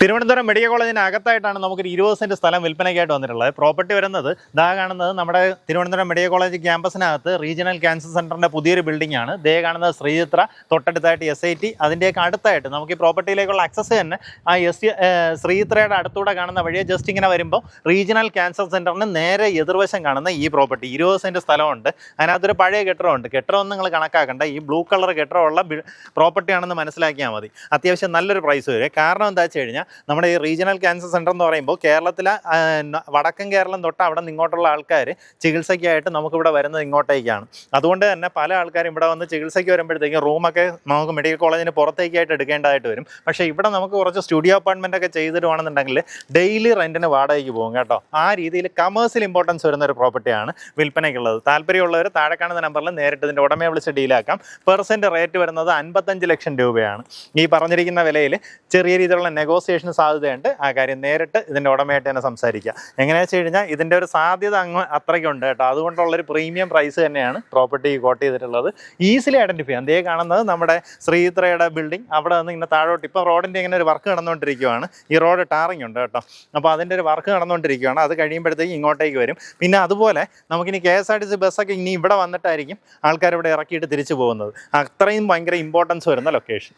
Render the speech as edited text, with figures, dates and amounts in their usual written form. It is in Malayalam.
തിരുവനന്തപുരം മെഡിക്കൽ കോളേജിന് അകത്തായിട്ടാണ് നമുക്കൊരു 20 സെൻറ്റ് സ്ഥലം വിൽപ്പനയ്ക്കായിട്ട് വന്നിട്ടുള്ളത്. പ്രോപ്പർട്ടി വരുന്നത് കാണുന്നത് നമ്മുടെ തിരുവനന്തപുരം മെഡിക്കൽ കോളേജ് ക്യാമ്പസിനകത്ത് റീജിയണൽ ക്യാൻസർ സെൻ്ററിൻ്റെ പുതിയൊരു ബിൽഡിംഗ് ആണ്. കാണുന്നത് ശ്രീചിത്ര, തൊട്ടടുത്തായിട്ട് SIT, അതിൻ്റെയൊക്കെ അടുത്തായിട്ട് നമുക്ക് ഈ പ്രോപ്പർട്ടിയിലേക്കുള്ള ആക്സസ് തന്നെ ആ ശ്രീചിത്രയുടെ അടുത്തൂടെ കാണുന്ന വഴിയെ ജസ്റ്റ് ഇങ്ങനെ വരുമ്പോൾ റീജിയണൽ ക്യാൻസർ സെൻ്ററിന് നേരെ എതിർവശം കാണുന്ന ഈ പ്രോപ്പർട്ടി 20 സെൻറ്റ് സ്ഥലമുണ്ട്. അതിനകത്തൊരു പഴയ കെട്ടിടമുണ്ട്. കെട്ടിടമൊന്നും നിങ്ങൾ കണക്കാക്കണ്ട, ഈ ബ്ലൂ കളർ കെട്ടിടമുള്ള പ്രോപ്പർട്ടിയാണെന്ന് മനസ്സിലാക്കിയാൽ മതി. അത്യാവശ്യം നല്ലൊരു പ്രൈസ് വരും. കാരണം എന്താ വെച്ച് കഴിഞ്ഞാൽ നമ്മുടെ ഈ റീജിയണൽ ക്യാൻസർ സെൻ്റർ എന്ന് പറയുമ്പോൾ കേരളത്തിലെ വടക്കൻ കേരളം തൊട്ട് അവിടെ നിന്ന് ഇങ്ങോട്ടുള്ള ആൾക്കാർ ചികിത്സയ്ക്കായിട്ട് നമുക്കിവിടെ വരുന്നത് ഇങ്ങോട്ടേക്കാണ്. അതുകൊണ്ട് തന്നെ പല ആൾക്കാരും ഇവിടെ വന്ന് ചികിത്സയ്ക്ക് വരുമ്പോഴത്തേക്കും റൂമൊക്കെ നമുക്ക് മെഡിക്കൽ കോളേജിന് പുറത്തേക്കായിട്ട് എടുക്കേണ്ടതായിട്ട് വരും. പക്ഷേ ഇവിടെ നമുക്ക് കുറച്ച് സ്റ്റുഡിയോ അപ്പാർട്ട്മെൻ്റ് ഒക്കെ ചെയ്തിടുവാണെന്നുണ്ടെങ്കിൽ ഡെയിലി റെൻറ്റിന് വാടകയ്ക്ക് പോകും കേട്ടോ. ആ രീതിയിൽ കമേഴ്സ്യൽ ഇമ്പോർട്ടൻസ് വരുന്ന ഒരു പ്രോപ്പർട്ടിയാണ് വിൽപ്പനയ്ക്കുള്ളത്. താല്പര്യമുള്ളവർ താഴെ കാണുന്ന നമ്പറിൽ നേരിട്ട് ഇതിൻ്റെ ഉടമയെ വിളിച്ച് ഡീലാക്കാം. പെർസെൻറ്റ് റേറ്റ് വരുന്നത് 55 ലക്ഷം രൂപയാണ്. ഈ പറഞ്ഞിരിക്കുന്ന വിലയിൽ ചെറിയ രീതിയിലുള്ള നെഗോസിയേഷൻ സാധ്യതയുണ്ട്. ആ കാര്യം നേരിട്ട് ഇതിൻ്റെ ഉടമയായിട്ട് തന്നെ സംസാരിക്കുക. എങ്ങനെയാണെന്ന് വെച്ച് കഴിഞ്ഞാൽ ഇതിൻ്റെ ഒരു സാധ്യത അത്രയ്ക്കുണ്ട് കേട്ടോ. അതുകൊണ്ടുള്ളൊരു പ്രീമിയം പ്രൈസ് തന്നെയാണ് പ്രോപ്പർട്ടി കോട്ട് ചെയ്തിട്ടുള്ളത്. ഈസിലി ഐഡൻറ്റിഫൈ ചെയ്യാം. അതേ കാണുന്നത് നമ്മുടെ ശ്രീചിത്രയുടെ ബിൽഡിംഗ്. അവിടെ നിന്ന് ഇങ്ങനെ താഴോട്ട് ഇപ്പോൾ റോഡിൻ്റെ ഇങ്ങനെ ഒരു വർക്ക് നടന്നുകൊണ്ടിരിക്കുകയാണ്. ഈ റോഡ് ടാറിങ് ഉണ്ട് കേട്ടോ. അപ്പോൾ അതിൻ്റെ ഒരു വർക്ക് നടന്നുകൊണ്ടിരിക്കുകയാണ്. അത് കഴിയുമ്പോഴത്തേക്ക് ഇങ്ങോട്ടേക്ക് വരും. പിന്നെ അതുപോലെ നമുക്കിനി KSRTC ബസ്സൊക്കെ ഇനി ഇവിടെ വന്നിട്ടായിരിക്കും ആൾക്കാർ ഇവിടെ ഇറക്കിയിട്ട് തിരിച്ചു പോകുന്നത്. അത്രയും ഭയങ്കര ഇമ്പോർട്ടൻസ് വരുന്ന ലൊക്കേഷൻ.